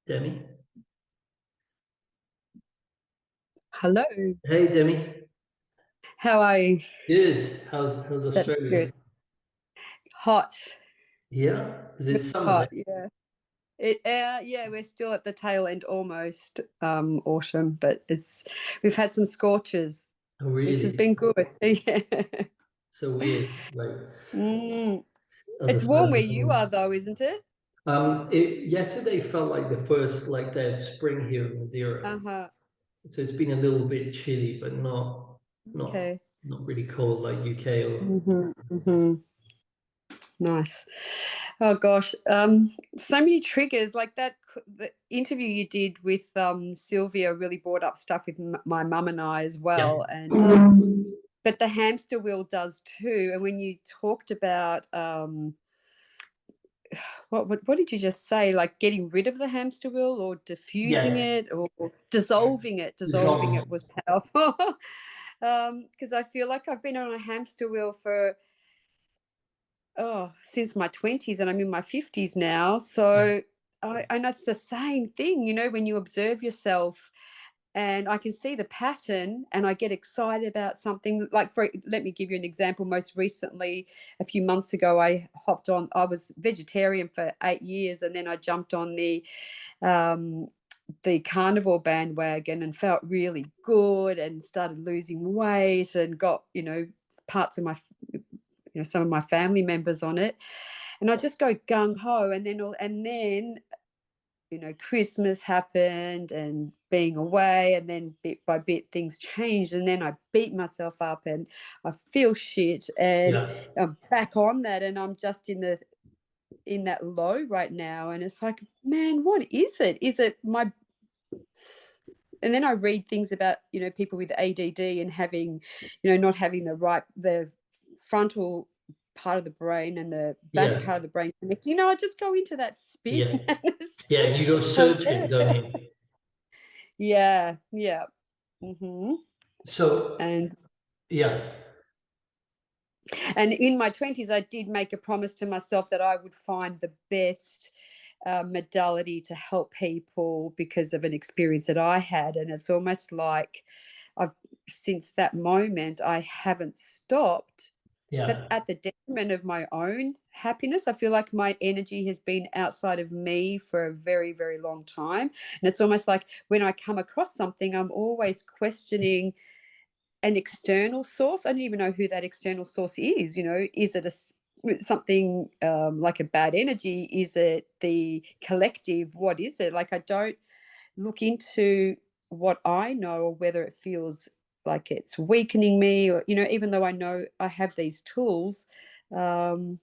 Demi. Hello. Hey, Demi. How are you? Good. How's That's Australia? good. Hot. Yeah, is it Really summer there? hot, yeah. Yeah, we're still at the tail end almost autumn, but we've had some scorches, Oh, which has really? been good. Yeah. So weird. Like Mm. other It's side warm of where the you world. are though, isn't it? Yesterday felt like the first like day of spring here in Madeira. Uh-huh. So it's been a little bit chilly, but not Okay. not really cold like UK or Nice. Oh gosh, so many triggers like that. The interview you did with Sylvia really brought up stuff with my mum and I as yeah, well, and but the hamster wheel does too. And when you talked about what did you just say? Like getting rid of the hamster wheel or diffusing yes, it or dissolving it. Dissolving it Jean. was powerful. Because I feel like I've been on a hamster wheel for since my 20s and I'm in my 50s now. Yeah, So and that's the same thing, when you observe yourself and I can see the pattern and I get excited about something like let me give you an example. Most recently, a few months ago, I was vegetarian for 8 years and then I jumped on um, the carnivore bandwagon and felt really good and started losing weight and got, parts of some of my family members on it, and I just go gung ho, and then Christmas happened and being away, and then bit by bit things changed, and then I beat myself up and I feel shit, and yeah, I'm back on that, and I'm just in that low right now, and it's like, man, what is it? Is it my and then I read things about people with ADD and having not having the frontal part of the brain and the back yeah, part of the brain connect. I just go into that spin yeah, and it's yeah. just You go searching, don't hilarious. you? Yeah, yeah. hmm So and yeah, and in my 20s I did make a promise to myself that I would find the best modality to help people because of an experience that I had, and it's almost like I've since that moment I haven't stopped, but yeah, at the detriment of my own happiness. I feel like my energy has been outside of me for a very, very long time. And it's almost like when I come across something, I'm always questioning an external source. I don't even know who that external source is. Is it something like a bad energy? Is it the collective? What is it? Like, I don't look into what I know or whether it feels like it's weakening me, or even though I know I have these tools, um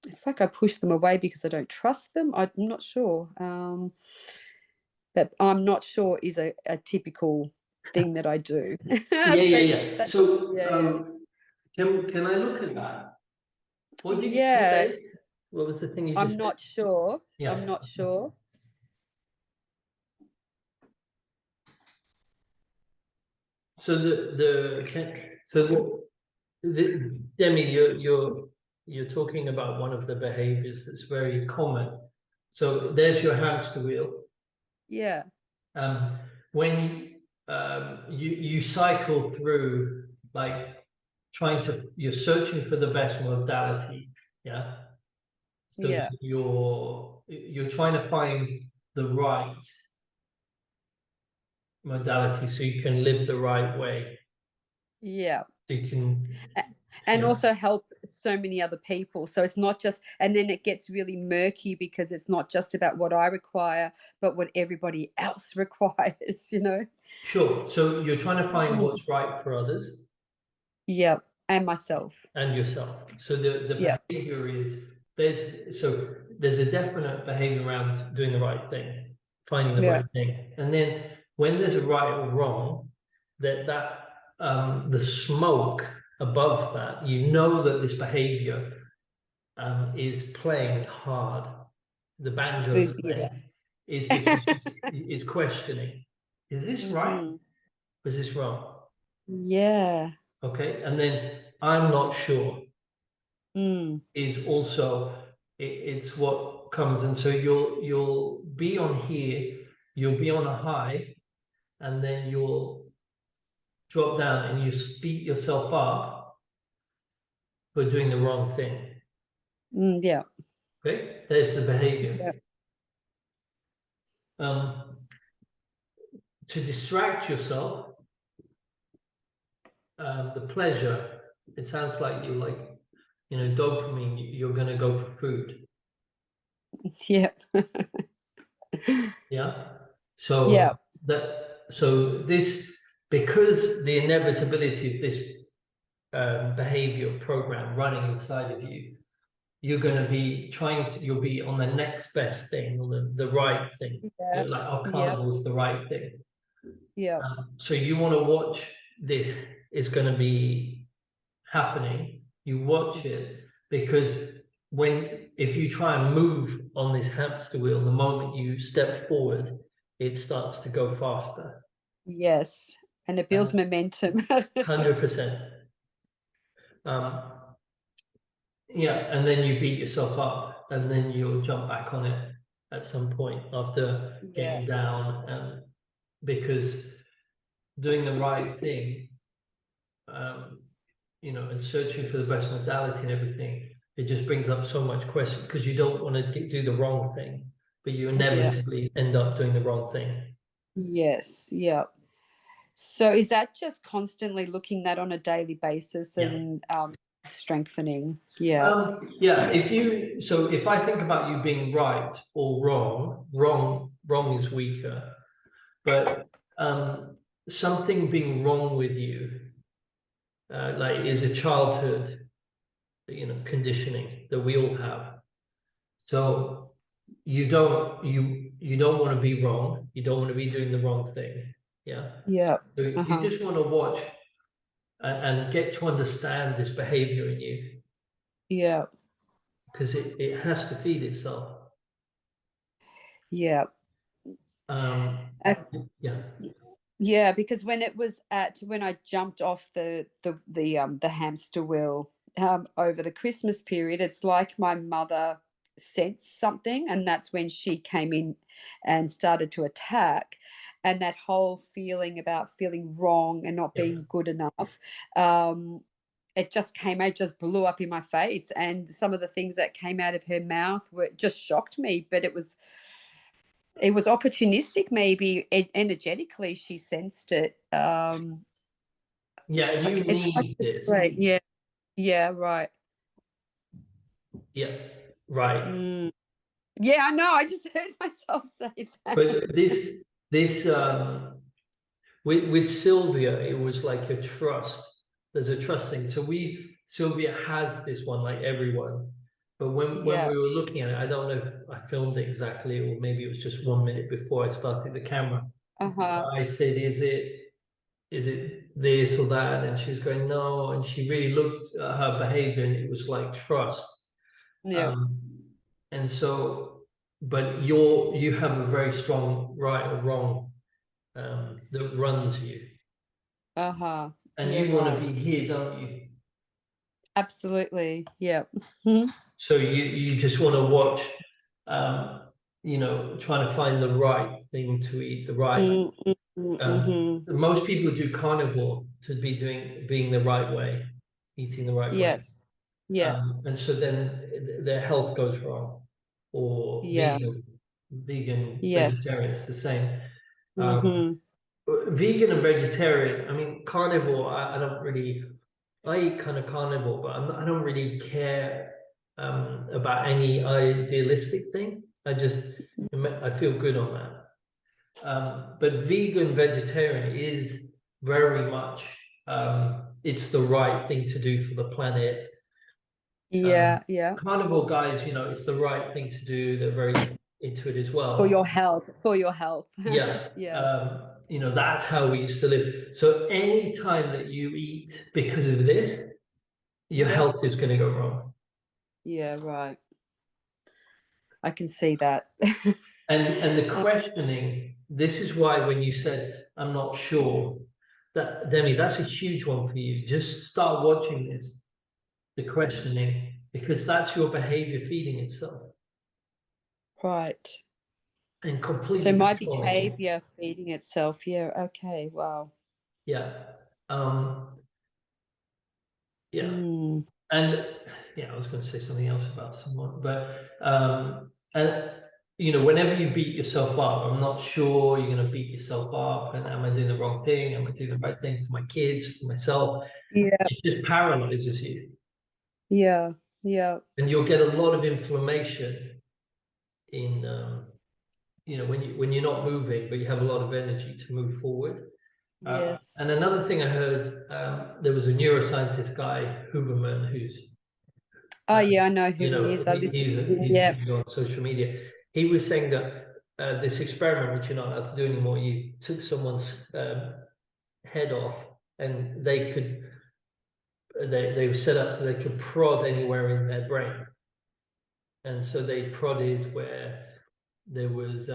it's like I push them away because I don't trust them. I'm not sure, but I'm not sure is a typical thing that I do. yeah, yeah, But yeah. that So yeah, yeah. can I look at that? What did you just Yeah, say? What was the thing you I'm just said? not sure. I'm Yeah. not sure. So Demi, you're talking about one of the behaviors that's very common. So there's your hamster wheel. Yeah, Um, when you cycle through like you're searching for the best modality, yeah. So yeah, you're trying to find the right modality so you can live the right way. yeah. So you can, A- and yeah, also help so many other people. So it's not just, and then it gets really murky because it's not just about what I require, but what everybody else requires. sure. So you're trying to find Mm. what's right for others Yeah, and myself. and yourself. So the Yeah, behavior is there's a definite behavior around doing the right thing, finding the yeah, right thing, and then when there's a right or wrong, the smoke above that, you know that this behavior is playing hard. The banjo is yeah. playing is because it's questioning: is this right? hmm Or is this wrong? Yeah. Okay, and then I'm not sure Mm. is also. it's what comes. And so you'll be on here, you'll be on a high, and then you'll drop down and you beat yourself up for doing the wrong thing. Yeah. Okay, there's the behavior. To distract yourself, the pleasure, it sounds like you like, you know, dopamine, you're going to go for food. Yep. Yeah. So Yeah. this, because the inevitability of this behavior program running inside of you, you're going to be you'll be on the next best thing, or the right thing. Yeah. Like, oh, carnival is the right thing. Yeah. So you want to watch this is going to be happening. You watch it, because if you try and move on this hamster wheel, the moment you step forward, it starts to go faster. Yes. And it builds momentum. 100%. Yeah, and then you beat yourself up, and then you'll jump back on it at some point after getting down, and because doing the right thing, you know, and searching for the best modality and everything, it just brings up so much question, because you don't want to do the wrong thing, but you inevitably end up doing the wrong thing. Yes. Yeah. So is that just constantly looking that on a daily basis and strengthening? Yeah. Yeah. If I think about you being right or wrong is weaker, but something being wrong with you, like, is a childhood, you know, conditioning that we all have. So you don't want to be wrong. You don't want to be doing the wrong thing. Yeah. Yeah. So you just want to watch and get to understand this behavior in you. Yeah. Because it has to feed itself. Yeah. Yeah. Yeah, because when I jumped off the hamster wheel over the Christmas period, it's like my mother sensed something, and that's when she came in and started to attack. And that whole feeling about feeling wrong and not being good enough, it just blew up in my face. And some of the things that came out of her mouth just shocked me, but it was opportunistic, maybe energetically she sensed it. Yeah, you need this. Right. Yeah, right. Yeah, right. Yeah, I know. I just heard myself say that. But this with Sylvia, it was like a trust. There's a trust thing. So Sylvia has this one, like everyone. But when we were looking at it, I don't know if I filmed it exactly, or maybe it was just 1 minute before I started the camera. I said, is it this or that? And she was going, no. And she really looked at her behavior, and it was like trust. Yeah. And so, but you have a very strong right or wrong that runs you. And you want to be here, don't you? Absolutely. Yeah. So you just want to watch, you know, trying to find the right thing to eat, the right. Most people do carnivore to being the right way, eating the right way. Yes. Yeah. And so then their health goes wrong, or vegan, vegetarian, it's the same. Vegan and vegetarian, I mean, carnivore, I don't really, I eat kind of carnivore, but I don't really care about any idealistic thing. I feel good on that. But vegan, vegetarian is very much, it's the right thing to do for the planet. Yeah. Carnivore guys, you know, it's the right thing to do. They're very into it as well. For your health. Yeah. Yeah. You know, that's how we used to live. So any time that you eat because of this, your health is going to go wrong. Yeah, right. I can see that. And the questioning, this is why when you said, I'm not sure, that, Demi, that's a huge one for you. Just start watching this. The questioning because that's your behavior feeding itself Right. and So completely my controlling. behavior feeding itself. Yeah. Okay. Wow. Yeah. Um, yeah. Mm. And yeah, I was going to say something else about someone, but and you know, whenever you beat yourself up, I'm not sure you're going to beat yourself up. And am I doing the wrong thing? Am I doing the right thing for my kids, for myself? Yeah. It just paralyzes you, Yeah. Yeah. and you'll get a lot of inflammation in you know, when you're not moving, but you have a lot of energy to move forward. Yes. And another thing I heard, there was a neuroscientist guy, Huberman, who's Oh yeah, I know you who he know, is. I listened to him. he's Yeah. big on social media. He was saying that this experiment, which you're not allowed to do anymore, you took someone's head off, and they were set up so they could prod anywhere in their brain, and so they prodded where there was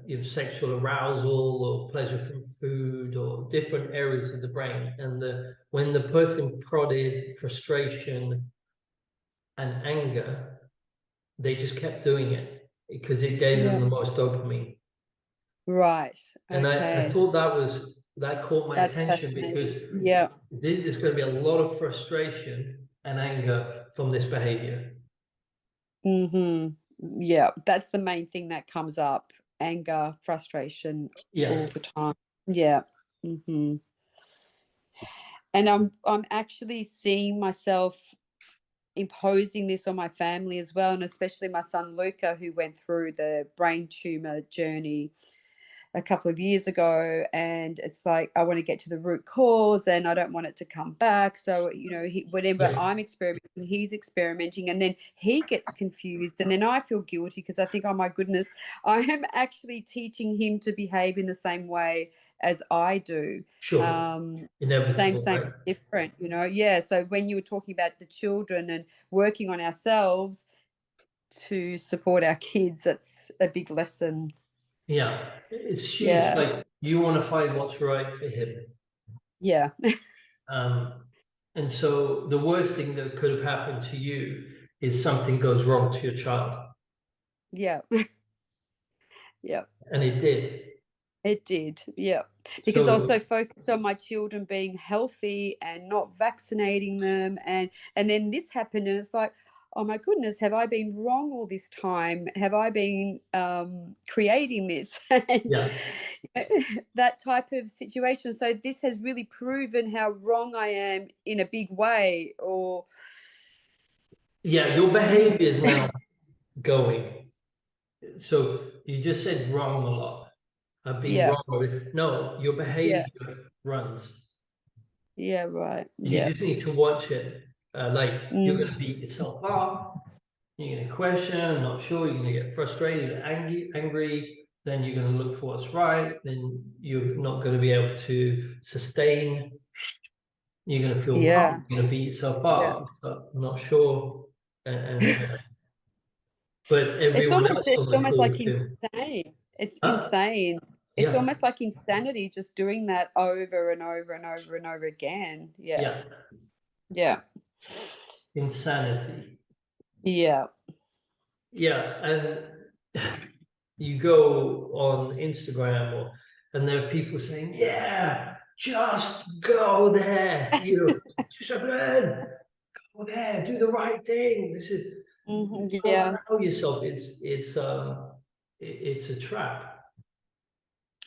you know, sexual arousal or pleasure from food or different areas of the brain, and when the person prodded frustration and anger, they just kept doing it because it gave them Yeah. the most dopamine. Right. And I Okay. thought that caught my That's attention because fascinating. Yeah. there's going to be a lot of frustration and anger from this behavior. Mm-hmm. Yeah. That's the main thing that comes up. Anger, frustration Yeah, all the time. Yeah. Mm-hmm. And I'm actually seeing myself imposing this on my family as well, and especially my son Luca, who went through the brain tumor journey a couple of years ago. And it's like I want to get to the root cause and I don't want it to come back. So whenever yeah, I'm experimenting, he's experimenting, and then he gets confused, and then I feel guilty because I think, oh my goodness, I am actually teaching him to behave in the same way as I do. sure, um inevitable, same right? but different, yeah. So when you were talking about the children and working on ourselves to support our kids, that's a big lesson. Yeah, it's huge. Yeah. Like you want to find what's right for him. Yeah. Um, and so the worst thing that could have happened to you is something goes wrong to your child. Yeah. Yeah. And it did. It did. Yeah. Because I So also focused on my children being healthy and not vaccinating them, and then this happened, and it's like, oh my goodness, have I been wrong all this time? Have I been creating this? And yeah, that type of situation. So this has really proven how wrong I am in a big way. Or yeah, your behavior is now going. So you just said wrong a lot. I've been yeah. wrong with it. No, your Yeah. behavior runs. Yeah. Right. You Yeah. just need to watch it. Like you're Mm. going to beat yourself up. You're going to question, not sure. You're going to get frustrated, angry. Then you're going to look for what's right. Then you're not going to be able to sustain. You're going to feel Yeah. wrong. You're going to beat yourself Yeah. up. I'm not sure. But everyone else It's on the almost call like can. insane. It's Uh, insane. It's yeah, almost like insanity just doing that over and over and over and over again. Yeah. yeah, Yeah. insanity. Yeah. Yeah, and you go on Instagram and there are people saying, "Yeah, just go there. You know, discipline. Go there. Do the right thing. This is don't Yeah. allow yourself. It's a trap."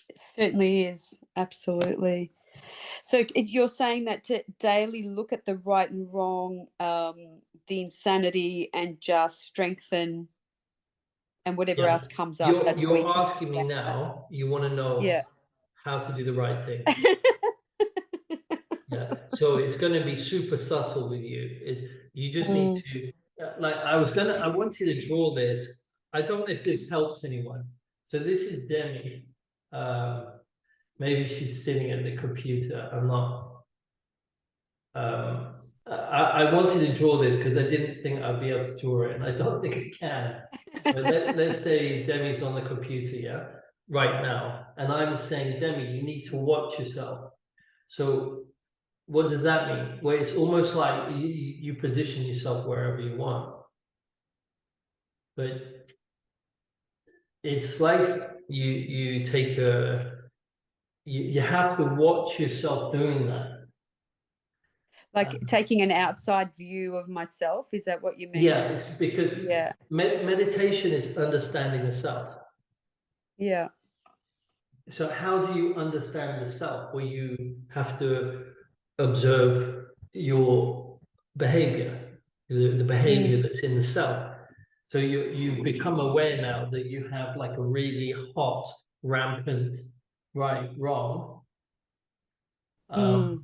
It certainly is. Absolutely. So you're saying that to daily look at the right and wrong, the insanity, and just strengthen, and whatever Yeah, else comes up, that's you're weakening asking me that. now. You want to know Yeah. how to do the right thing. Yeah, so it's going to be super subtle with you. You just need Mm. to, like, I wanted to draw this. I don't know if this helps anyone. So this is Demi. Maybe she's sitting at the computer. I'm not. I wanted to draw this because I didn't think I'd be able to draw it, and I don't think I can. But let's say Demi's on the computer, yeah, right now, and I'm saying, Demi, you need to watch yourself. So what does that mean? Well, it's almost like you position yourself wherever you want. but it's like you take you have to watch yourself doing that. Like taking an outside view of myself. Is that what you mean? Yeah, it's because Yeah. meditation is understanding the self. Yeah. So how do you understand the self? Well, you have to observe your behavior, the behavior that's in the self. So you become aware now that you have like a really hot, rampant, right, wrong. Mm.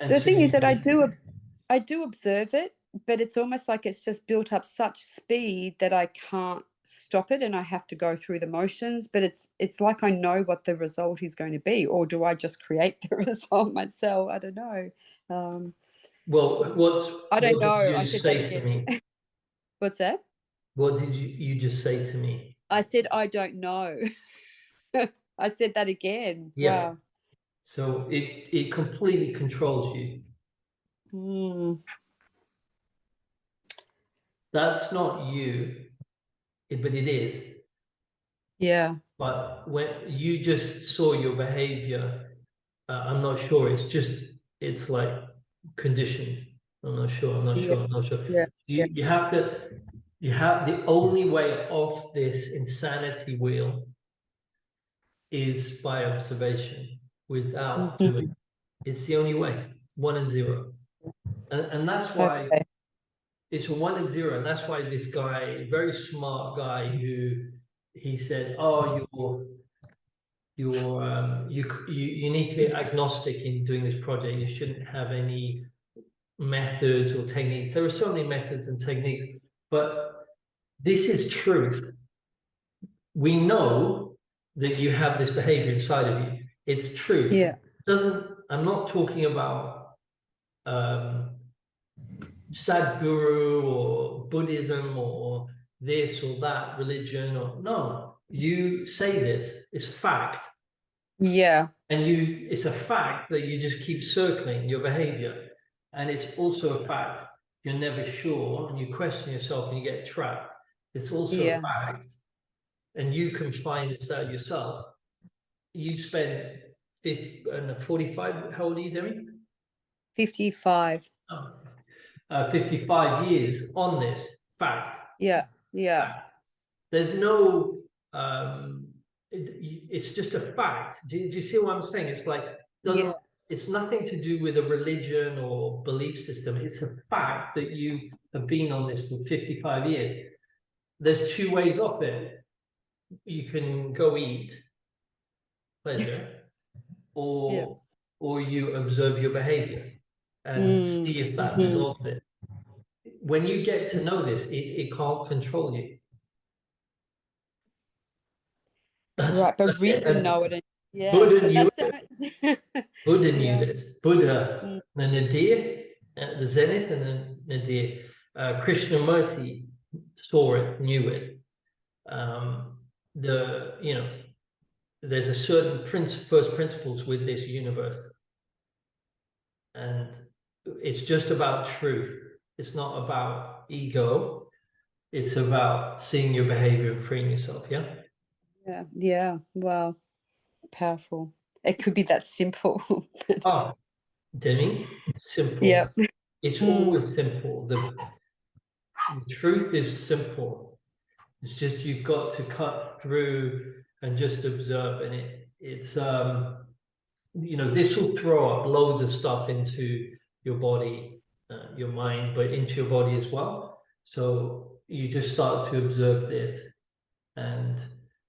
And The so thing is that I you, do observe it, but it's almost like it's just built up such speed that I can't stop it and I have to go through the motions. But it's like I know what the result is going to be, or do I just create the result myself? I don't know. well, I don't what did know. you I said that say to again. me? What's that? What did you just say to me? I said I don't know. I said that again. Yeah. Wow. So it completely controls you. Mm. That's not you, but it is. Yeah. But when you just saw your behavior, I'm not sure. It's like conditioned. I'm not sure. I'm not Yeah. sure. I'm not sure. Yeah. Yeah. You have to. You have the only way off this insanity wheel is by observation without doing. Mhm. It's the only way. 1 and 0, and that's why Okay. it's a 1 and 0, and that's why this guy, very smart guy, who he said, "Oh, you need to be agnostic in doing this project. You shouldn't have any methods or techniques. There are so many methods and techniques, but this is truth. We know that you have this behavior inside of you. It's truth. Yeah. I'm not talking about Sadhguru or Buddhism or this or that religion, or no, you say this, it's fact. Yeah. And it's a fact that you just keep circling your behavior. And it's also a fact you're never sure and you question yourself and you get trapped. It's also a Yeah. fact, and you can find this out yourself. You spend 45, how old are you, Demi? 55. Oh, 55 years on this fact. Yeah. Yeah. Fact. There's no, it's just a fact. Do you see what I'm saying? It's like, Yeah. it's nothing to do with a religion or belief system. It's a fact that you have been on this for 55 years. There's two ways off it. You can go eat pleasure, Yeah. or you observe your behavior and see if that Mhm. dissolves it. When you get to know this, it can't control you. Right, but That's it. really And know it. Yeah, Buddha but knew that's it. Buddha knew yeah. this. Buddha, the nadir, the zenith, and the nadir. Krishnamurti saw it, knew it. There's a certain first principles with this universe, and it's just about truth. It's not about ego. It's about seeing your behavior and freeing yourself. Yeah. Yeah. Yeah. Wow. Powerful. It could be that simple. Ah, Demi, simple. Yep. It's Mm. always simple. The truth is simple. It's just you've got to cut through and just observe, and it's this will throw up loads of stuff into your body, your mind, but into your body as well. So you just start to observe this, and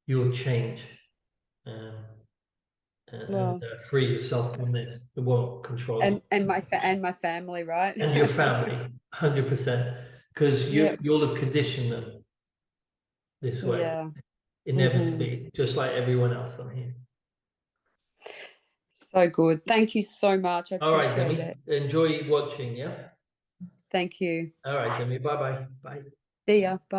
you'll change. Um, and Well, free yourself from this. It won't control you. and my family, right? And your family, 100%, because Yep. you'll have conditioned them this way, Yeah. Hmm. inevitably, just like everyone else on here. So good. Thank you so much. I All right, appreciate Demi, it. enjoy watching, yeah? Thank you. All right, Demi, bye-bye. Bye. See ya. Bye.